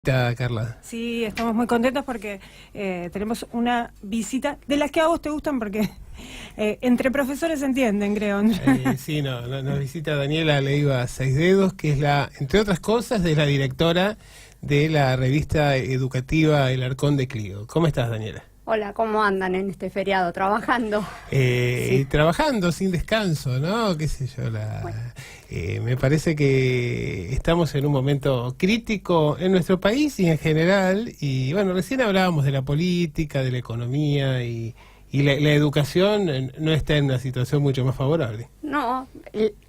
Carla. Sí, estamos muy contentos porque tenemos una visita de las que a vos te gustan porque entre profesores se entienden, creo. Sí, nos visita Daniela Leiva Seisdedos, que es entre otras cosas, de la directora de la revista educativa El Arcón de Clio. ¿Cómo estás, Daniela? Hola, ¿cómo andan en este feriado? ¿Trabajando? Sí. Trabajando sin descanso, ¿no? Qué sé yo, bueno. Me parece que estamos en un momento crítico en nuestro país y en general, y bueno, recién hablábamos de la política, de la economía y la educación no está en una situación mucho más favorable. No,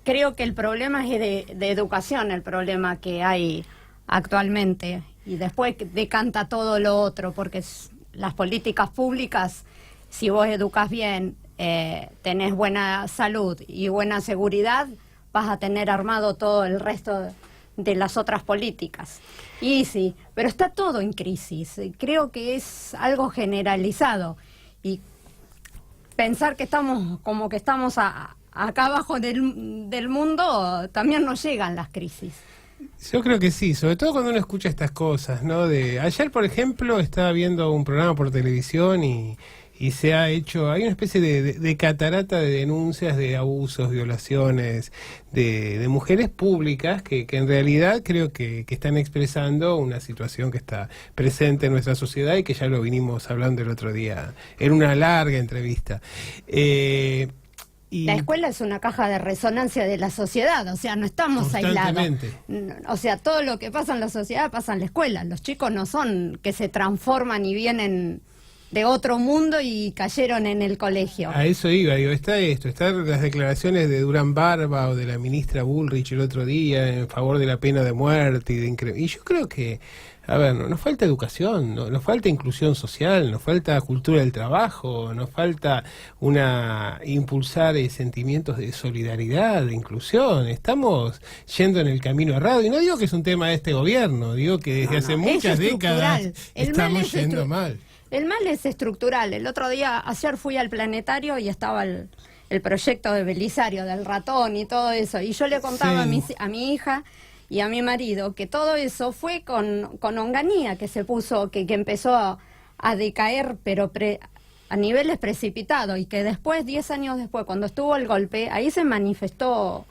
creo que el problema es de educación, el problema que hay actualmente, y después decanta todo lo otro, porque las políticas públicas, si vos educas bien, tenés buena salud y buena seguridad, vas a tener armado todo el resto de las otras políticas. Y sí, pero está todo en crisis. Creo que es algo generalizado. Y pensar que estamos acá abajo del mundo, también nos llegan las crisis. Yo creo que sí, sobre todo cuando uno escucha estas cosas, ¿no? Ayer, por ejemplo, estaba viendo un programa por televisión y se ha hecho, hay una especie de catarata de denuncias de abusos, violaciones de mujeres públicas que en realidad creo que están expresando una situación que está presente en nuestra sociedad y que ya lo vinimos hablando el otro día en una larga entrevista. La escuela es una caja de resonancia de la sociedad, o sea, no estamos aislados. O sea, todo lo que pasa en la sociedad pasa en la escuela. Los chicos no son que se transforman y vienen de otro mundo y cayeron en el colegio. A eso iba, digo, están las declaraciones de Durán Barba o de la ministra Bullrich el otro día en favor de la pena de muerte y yo creo que, a ver, nos falta educación, nos falta inclusión social, nos falta cultura del trabajo, nos falta impulsar sentimientos de solidaridad, de inclusión. Estamos yendo en el camino errado y no digo que es un tema de este gobierno, digo que desde hace muchas décadas estamos yendo mal. El mal es estructural. Ayer fui al planetario y estaba el proyecto de Belisario, del ratón y todo eso. Y yo le contaba a mi hija y a mi marido que todo eso fue con Onganía, que se puso, que empezó a decaer, pero a niveles precipitados. Y que después, 10 años después, cuando estuvo el golpe, ahí se manifestó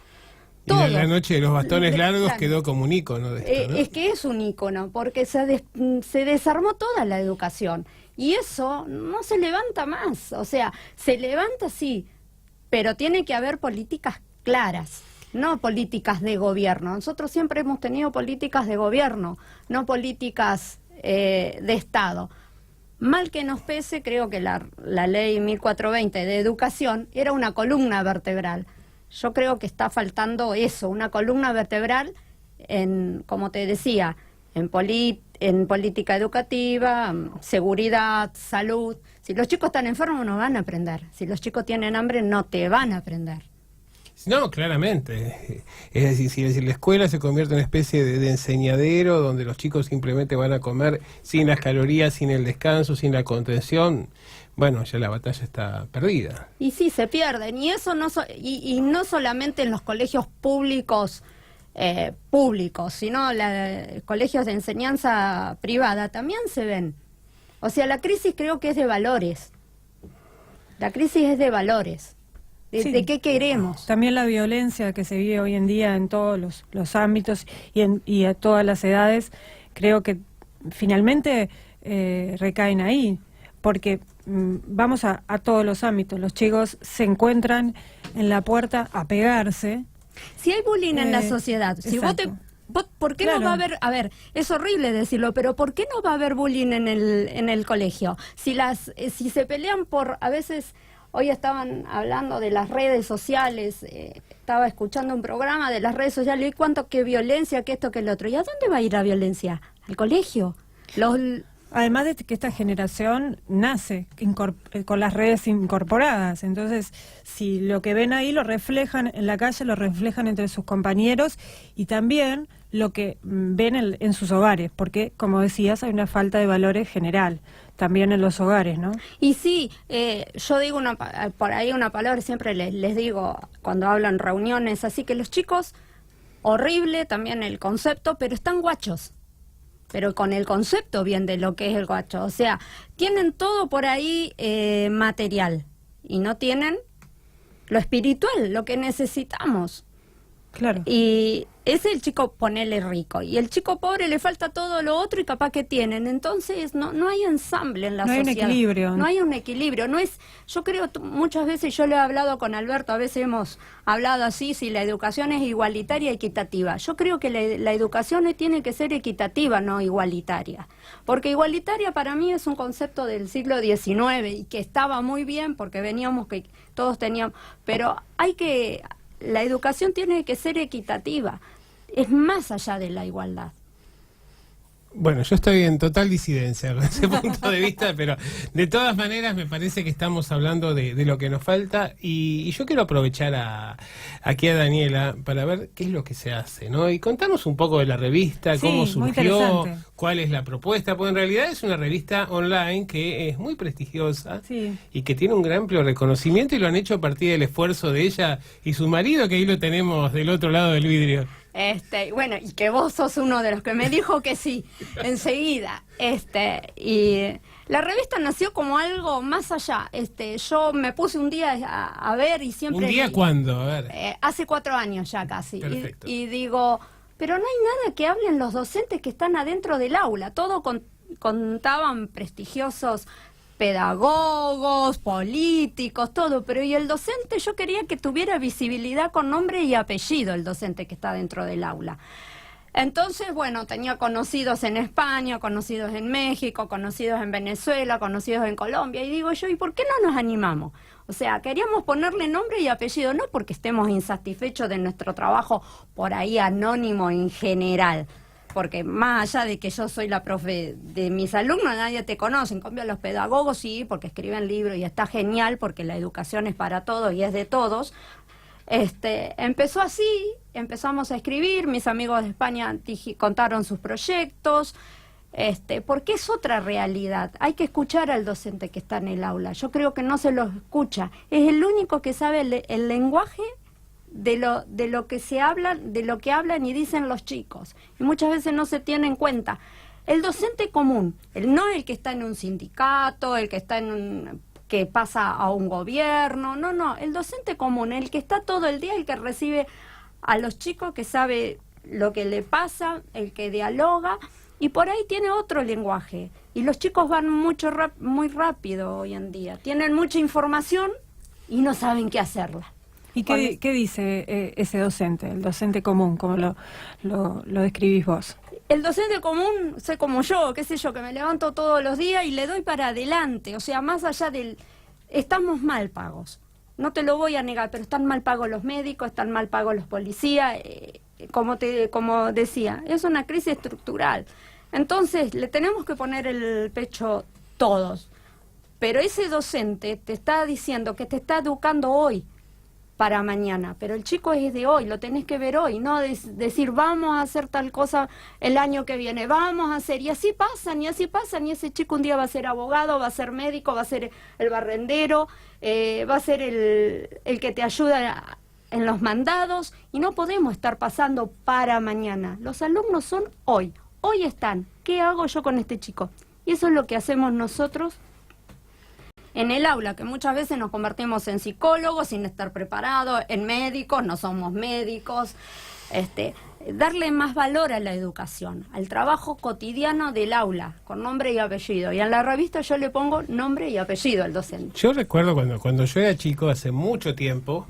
todo. Y la noche de los bastones largos quedó como un ícono de esto, ¿no? Es que es un ícono, porque se desarmó toda la educación. Y eso no se levanta más. O sea, se levanta sí, pero tiene que haber políticas claras, no políticas de gobierno. Nosotros siempre hemos tenido políticas de gobierno, no políticas de Estado. Mal que nos pese, creo que la ley 1420 de educación era una columna vertebral. Yo creo que está faltando eso, una columna vertebral como te decía, en política educativa, seguridad, salud. Si los chicos están enfermos no van a aprender. Si los chicos tienen hambre no te van a aprender. No, claramente. Es decir, si la escuela se convierte en una especie de enseñadero donde los chicos simplemente van a comer sin las calorías, sin el descanso, sin la contención, bueno, ya la batalla está perdida. Y sí, se pierden. Y eso no solamente en los colegios públicos, sino colegios de enseñanza privada también se ven. O sea, la crisis creo que es de valores. La crisis es de valores. ¿De qué queremos? También la violencia que se vive hoy en día en todos los ámbitos y a todas las edades, creo que finalmente recaen ahí, porque vamos a todos los ámbitos. Los chicos se encuentran en la puerta a pegarse. Si hay bullying en la sociedad, si ¿por qué no va a haber? A ver, es horrible decirlo, pero ¿por qué no va a haber bullying en el colegio? Si se pelean a veces. Hoy estaban hablando de las redes sociales, estaba escuchando un programa de las redes sociales, y qué violencia, que esto, que el otro. ¿Y a dónde va a ir la violencia? ¿Al colegio? Además de que esta generación nace con las redes incorporadas, entonces si lo que ven ahí lo reflejan en la calle, lo reflejan entre sus compañeros y también lo que ven en sus hogares, porque como decías hay una falta de valores general también en los hogares, ¿no? Y sí, yo digo por ahí una palabra, siempre les digo cuando hablo en reuniones, así que los chicos, horrible también el concepto, pero están guachos. pero con el concepto bien de lo que es el guacho. O sea, tienen todo por ahí material y no tienen lo espiritual, lo que necesitamos. Claro. Y es el chico, ponele rico, y el chico pobre le falta todo lo otro y capaz que tienen. Entonces no hay ensamble en la sociedad. No hay un equilibrio. No hay un equilibrio. No es, yo creo, muchas veces yo le he hablado con Alberto, a veces hemos hablado así, si la educación es igualitaria, equitativa. Yo creo que la educación tiene que ser equitativa, no igualitaria. Porque igualitaria para mí es un concepto del siglo XIX y que estaba muy bien porque veníamos, que todos teníamos, pero la educación tiene que ser equitativa, es más allá de la igualdad. Bueno, yo estoy en total disidencia con ese punto de vista, pero de todas maneras me parece que estamos hablando de lo que nos falta y yo quiero aprovechar aquí a Daniela para ver qué es lo que se hace, ¿no? Y contarnos un poco de la revista, Sí, cómo muy surgió, interesante. cuál es la propuesta, porque en realidad es una revista online que es muy prestigiosa Sí. y que tiene un gran amplio reconocimiento y lo han hecho a partir del esfuerzo de ella y su marido, que ahí lo tenemos del otro lado del vidrio. Bueno, y que vos sos uno de los que me dijo que sí, enseguida. Y la revista nació como algo más allá. Yo me puse un día a ver y siempre... ¿Un día cuándo? A ver. Hace 4 años ya casi. Perfecto. Y digo, pero no hay nada que hablen los docentes que están adentro del aula. Todo contaban prestigiosos pedagogos, políticos, todo, pero y el docente, yo quería que tuviera visibilidad con nombre y apellido el docente que está dentro del aula. Entonces, bueno, tenía conocidos en España, conocidos en México, conocidos en Venezuela, conocidos en Colombia, y digo yo, ¿y por qué no nos animamos? O sea, queríamos ponerle nombre y apellido, no porque estemos insatisfechos de nuestro trabajo por ahí anónimo en general, porque más allá de que yo soy la profe de mis alumnos, nadie te conoce. En cambio, los pedagogos sí, porque escriben libros y está genial, porque la educación es para todos y es de todos. Empezó así, empezamos a escribir, mis amigos de España contaron sus proyectos, porque es otra realidad. Hay que escuchar al docente que está en el aula. Yo creo que no se lo escucha. Es el único que sabe el lenguaje de lo que se hablan, de lo que hablan y dicen los chicos, y muchas veces no se tiene en cuenta. El docente común, no el que está en un sindicato, el que está que pasa a un gobierno, no, el docente común, el que está todo el día, el que recibe a los chicos, que sabe lo que le pasa, el que dialoga, y por ahí tiene otro lenguaje, y los chicos van muy rápido hoy en día, tienen mucha información y no saben qué hacerla. ¿Y qué dice ese docente, el docente común, como lo describís vos? El docente común, sé como yo, qué sé yo, que me levanto todos los días y le doy para adelante. O sea, más allá estamos mal pagos. No te lo voy a negar, pero están mal pagos los médicos, están mal pagos los policías. Como decía, es una crisis estructural. Entonces, le tenemos que poner el pecho todos. Pero ese docente te está diciendo que te está educando hoy para mañana, pero el chico es de hoy, lo tenés que ver hoy, no decir vamos a hacer tal cosa el año que viene, vamos a hacer, y así pasan, y ese chico un día va a ser abogado, va a ser médico, va a ser el barrendero, va a ser el que te ayuda en los mandados, y no podemos estar pasando para mañana. Los alumnos son hoy están, ¿qué hago yo con este chico? Y eso es lo que hacemos nosotros en el aula, que muchas veces nos convertimos en psicólogos sin estar preparados, en médicos, no somos médicos. Darle más valor a la educación, al trabajo cotidiano del aula, con nombre y apellido. Y en la revista yo le pongo nombre y apellido al docente. Yo recuerdo cuando yo era chico, hace mucho tiempo,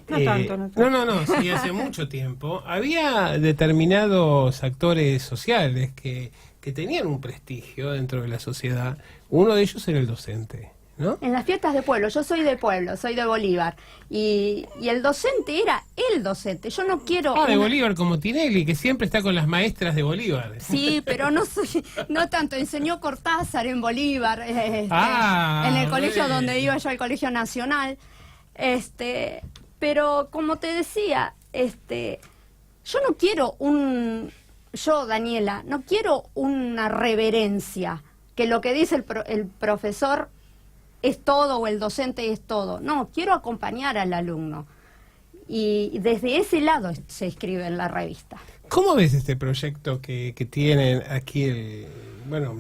No tanto. No, sí, hace mucho tiempo, había determinados actores sociales que tenían un prestigio dentro de la sociedad. Uno de ellos era el docente, ¿no? En las fiestas de pueblo, yo soy de pueblo, soy de Bolívar, y el docente era el docente. Yo no quiero... de Bolívar, como Tinelli, que siempre está con las maestras de Bolívar. Sí, pero no tanto. Enseñó Cortázar en Bolívar, en el colegio donde iba yo, al Colegio Nacional. Pero como te decía, yo no quiero yo, Daniela, no quiero una reverencia, que lo que dice el profesor es todo o el docente es todo. No, quiero acompañar al alumno. Y desde ese lado se escribe en la revista. ¿Cómo ves este proyecto que tienen aquí? Bueno,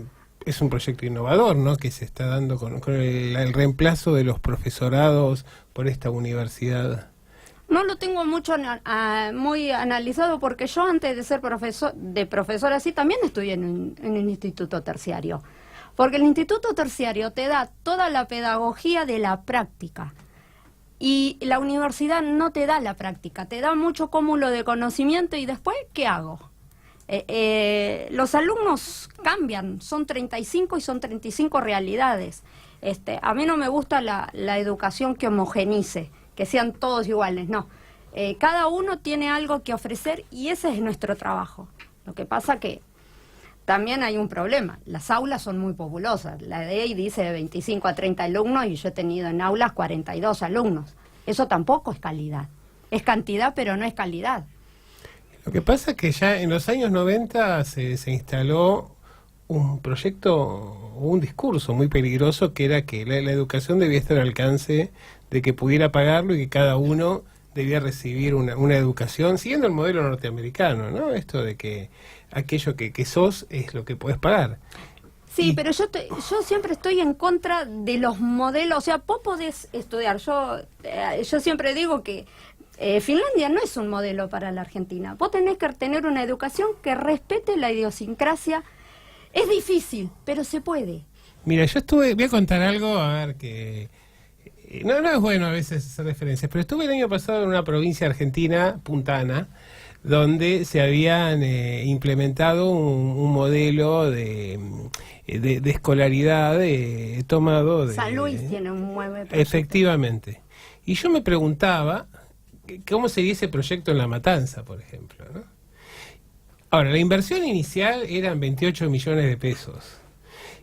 es un proyecto innovador, ¿no? Que se está dando con el reemplazo de los profesorados por esta universidad. No lo tengo mucho muy analizado porque yo antes de ser profesora así también estudié en un instituto terciario. Porque el instituto terciario te da toda la pedagogía de la práctica. Y la universidad no te da la práctica, te da mucho cúmulo de conocimiento y después, ¿qué hago? Los alumnos cambian, son 35 y son 35 realidades. A mí no me gusta la educación que homogenice, que sean todos iguales, no. Cada uno tiene algo que ofrecer y ese es nuestro trabajo. Lo que pasa que también hay un problema, las aulas son muy populosas, la ley dice de 25 a 30 alumnos y yo he tenido en aulas 42 alumnos. Eso tampoco es calidad, es cantidad pero no es calidad. Lo que pasa es que ya en los años 90 se instaló un proyecto, un discurso muy peligroso que era que la educación debía estar al alcance de que pudiera pagarlo y que cada uno debía recibir una educación, siguiendo el modelo norteamericano, ¿no? Esto de que aquello que sos es lo que podés pagar. Sí, pero yo siempre estoy en contra de los modelos, o sea, vos podés estudiar, yo siempre digo que Finlandia no es un modelo para la Argentina, vos tenés que tener una educación que respete la idiosincrasia, es difícil, pero se puede. Mira, voy a contar algo, a ver que... No es bueno a veces hacer referencias, pero estuve el año pasado en una provincia argentina, Puntana, donde se habían implementado un modelo de escolaridad tomado de... San Luis tiene un buen proyecto. Efectivamente. Y yo me preguntaba, ¿cómo sería ese proyecto en La Matanza, por ejemplo, ¿no? Ahora, la inversión inicial eran 28 millones de pesos.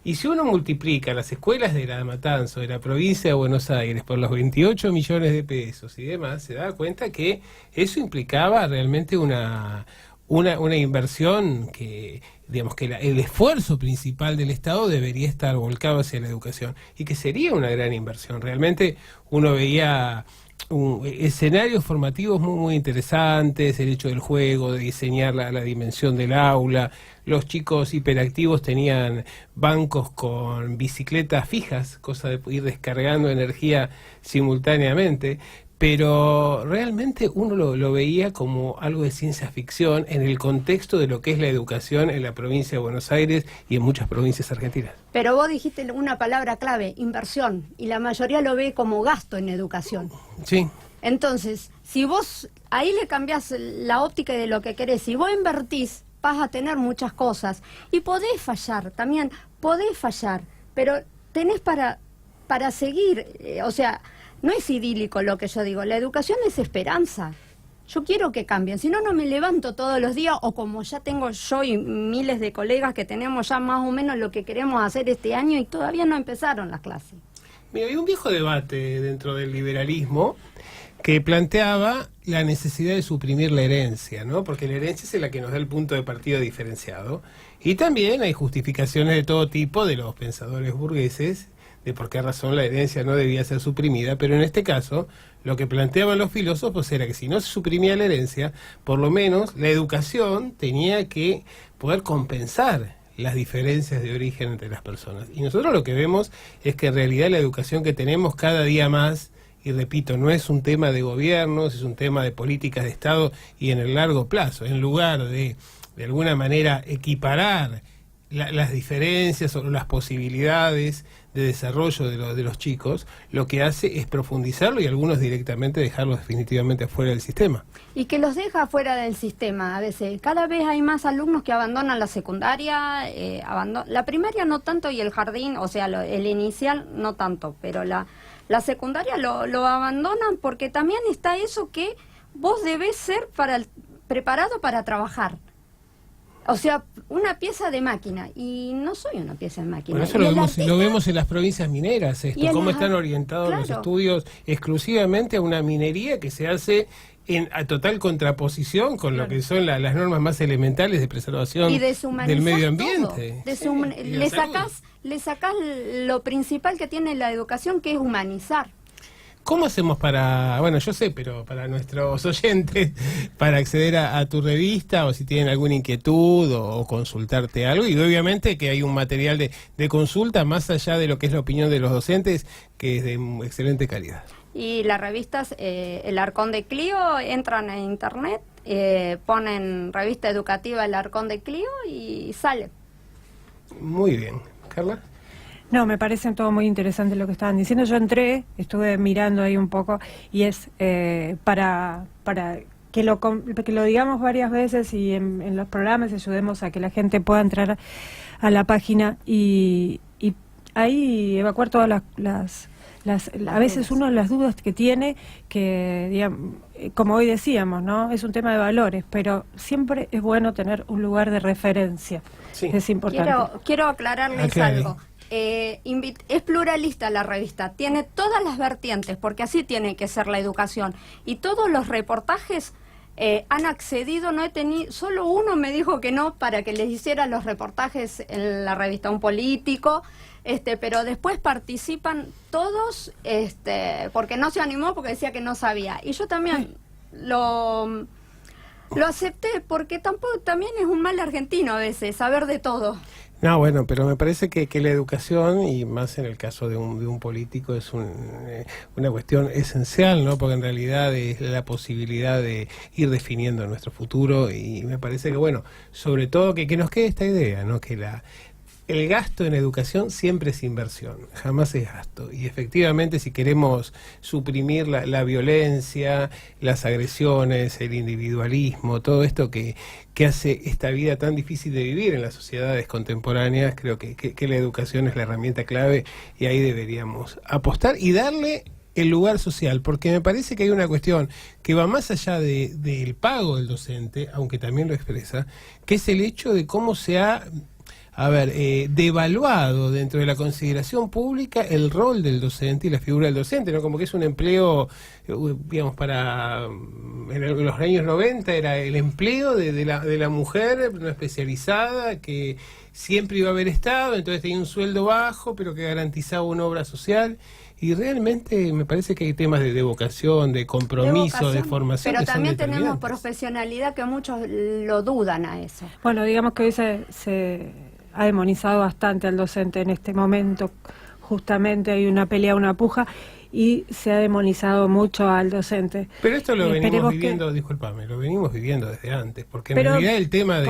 Y si uno multiplica las escuelas de La Matanza, de la provincia de Buenos Aires, por los 28 millones de pesos y demás, se da cuenta que eso implicaba realmente una inversión que, digamos, que el esfuerzo principal del Estado debería estar volcado hacia la educación y que sería una gran inversión. Realmente uno veía escenarios formativos muy, muy interesantes, el hecho del juego, de diseñar la dimensión del aula. Los chicos hiperactivos tenían bancos con bicicletas fijas, cosa de ir descargando energía simultáneamente, pero realmente uno lo veía como algo de ciencia ficción en el contexto de lo que es la educación en la provincia de Buenos Aires y en muchas provincias argentinas. Pero vos dijiste una palabra clave, inversión, y la mayoría lo ve como gasto en educación. Sí. Entonces, si vos ahí le cambiás la óptica de lo que querés, si vos invertís, vas a tener muchas cosas. Y podés fallar, también podés fallar, pero tenés para seguir, o sea... No es idílico lo que yo digo, la educación es esperanza. Yo quiero que cambien, si no, no me levanto todos los días, o como ya tengo yo y miles de colegas que tenemos ya más o menos lo que queremos hacer este año y todavía no empezaron las clases. Mira, hay un viejo debate dentro del liberalismo que planteaba la necesidad de suprimir la herencia, ¿no? Porque la herencia es la que nos da el punto de partida diferenciado. Y también hay justificaciones de todo tipo de los pensadores burgueses de por qué razón la herencia no debía ser suprimida, pero en este caso lo que planteaban los filósofos era que si no se suprimía la herencia, por lo menos la educación tenía que poder compensar las diferencias de origen entre las personas. Y nosotros lo que vemos es que en realidad la educación que tenemos cada día más, y repito, no es un tema de gobiernos, es un tema de políticas de Estado y en el largo plazo, en lugar de alguna manera equiparar las diferencias o las posibilidades de desarrollo de los chicos, lo que hace es profundizarlo y algunos directamente dejarlos definitivamente afuera del sistema. Y que los deja afuera del sistema a veces. Cada vez hay más alumnos que abandonan la secundaria, la primaria no tanto y el jardín, o sea, el inicial no tanto, pero la secundaria lo abandonan porque también está eso que vos debés ser preparado para trabajar. O sea, una pieza de máquina, y no soy una pieza de máquina. Bueno, eso lo vemos en las provincias mineras, cómo están orientados los estudios exclusivamente a una minería que se hace a total contraposición con lo que son las normas más elementales de preservación del medio ambiente. Le sacás lo principal que tiene la educación, que es humanizar. ¿Cómo hacemos para, bueno, yo sé, pero para nuestros oyentes, para acceder a tu revista, o si tienen alguna inquietud o consultarte algo? Y obviamente que hay un material de consulta más allá de lo que es la opinión de los docentes, que es de excelente calidad. Y las revistas, El Arcón de Clio, entran en internet, ponen revista educativa El Arcón de Clio y sale. Muy bien. ¿Carla? No, me parece todo muy interesante lo que estaban diciendo. Yo estuve mirando ahí un poco, y es para que lo digamos varias veces y en los programas ayudemos a que la gente pueda entrar a la página y ahí evacuar todas las a veces uno las dudas que tiene, que digamos, como hoy decíamos, ¿no? Es un tema de valores, pero siempre es bueno tener un lugar de referencia. Sí. Es importante. Quiero aclararles algo. Es pluralista la revista, tiene todas las vertientes, porque así tiene que ser la educación. Y todos los reportajes han accedido, solo uno me dijo que no para que les hiciera los reportajes en la revista, un político, pero después participan todos, porque no se animó, porque decía que no sabía. Y yo también lo acepté, porque también es un mal argentino a veces, saber de todo. No, bueno, pero me parece que la educación, y más en el caso de un político, es una cuestión esencial, ¿no? Porque en realidad es la posibilidad de ir definiendo nuestro futuro, y me parece que, bueno, sobre todo que nos quede esta idea, ¿no? Que el gasto en educación siempre es inversión, jamás es gasto. Y efectivamente, si queremos suprimir la violencia, las agresiones, el individualismo, todo esto que hace esta vida tan difícil de vivir en las sociedades contemporáneas, creo que la educación es la herramienta clave, y ahí deberíamos apostar y darle el lugar social, porque me parece que hay una cuestión que va más allá del pago del docente, aunque también lo expresa, que es el hecho de cómo se ha devaluado dentro de la consideración pública el rol del docente y la figura del docente, ¿no? Como que es un empleo, digamos, en los años 90 era el empleo de la mujer no especializada, que siempre iba a haber estado, entonces tenía un sueldo bajo, pero que garantizaba una obra social. Y realmente me parece que hay temas de vocación, de compromiso, de formación. Pero también tenemos profesionalidad, que muchos lo dudan a eso. Bueno, digamos que hoy se ha demonizado bastante al docente en este momento. Justamente hay una pelea, una puja, y se ha demonizado mucho al docente. Pero esto lo venimos viviendo, discúlpame, lo venimos viviendo desde antes, porque en realidad el tema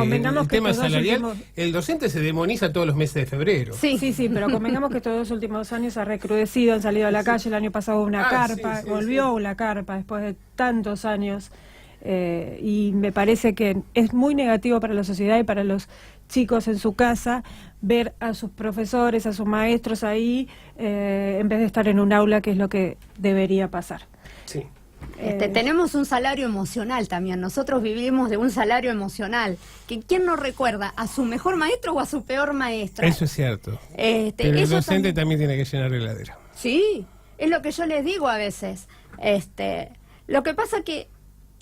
salarial, el docente se demoniza todos los meses de febrero. Sí, pero convengamos que estos 2 últimos años ha recrudecido, han salido a la calle, el año pasado una carpa, volvió la carpa después de tantos años, y me parece que es muy negativo para la sociedad y para los chicos en su casa ver a sus profesores, a sus maestros ahí, en vez de estar en un aula, que es lo que debería pasar. Sí. Tenemos un salario emocional también. Nosotros vivimos de un salario emocional. ¿Quién no recuerda a su mejor maestro o a su peor maestra? Eso es cierto. Pero el docente también tiene que llenar la heladera. Sí, es lo que yo les digo a veces. Lo que pasa que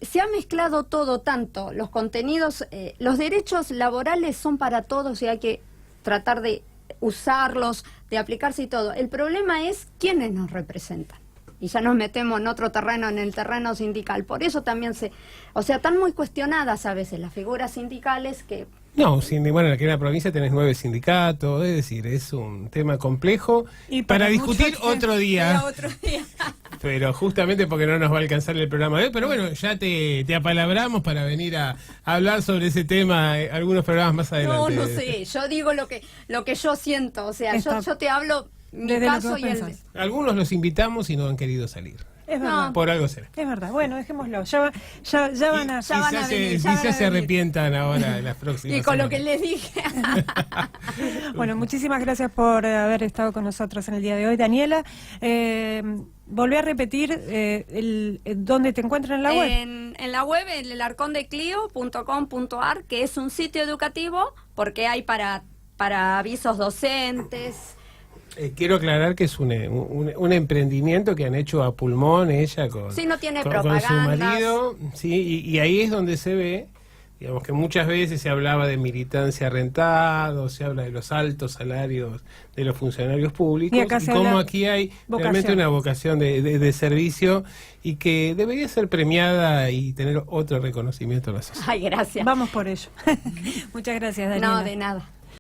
se ha mezclado todo tanto, los contenidos, los derechos laborales son para todos y hay que tratar de usarlos, de aplicarse y todo. El problema es quiénes nos representan. Y ya nos metemos en otro terreno, en el terreno sindical. Por eso también están muy cuestionadas a veces las figuras sindicales que... No, bueno, aquí en la provincia tenés 9 sindicatos, es decir, es un tema complejo y para discutir otro día. Pero justamente porque no nos va a alcanzar el programa de hoy, pero bueno, ya te apalabramos para venir a hablar sobre ese tema algunos programas más adelante. No sé, yo digo lo que yo siento, yo te hablo mi caso y el... Algunos los invitamos y no han querido salir. Es verdad. Por algo será. Es verdad. Bueno, dejémoslo. Ya van a venir. Quizás se arrepientan ahora en las próximas. Y con lo que les dije. Bueno, muchísimas gracias por haber estado con nosotros en el día de hoy, Daniela. Volví a repetir dónde te encuentran en la web. En la web, en elarcondeclio.com.ar, que es un sitio educativo, porque hay para avisos docentes. Quiero aclarar que es un emprendimiento que han hecho a pulmón ella con, no tiene con su marido, sí, y ahí es donde se ve Digamos que muchas veces se hablaba de militancia rentado, se habla de los altos salarios de los funcionarios públicos, Y acá se como habla aquí hay vocación. realmente una vocación de servicio y que debería ser premiada y tener otro reconocimiento en la sociedad. Ay, gracias. Vamos por ello. Muchas gracias, Daniela. No, de nada.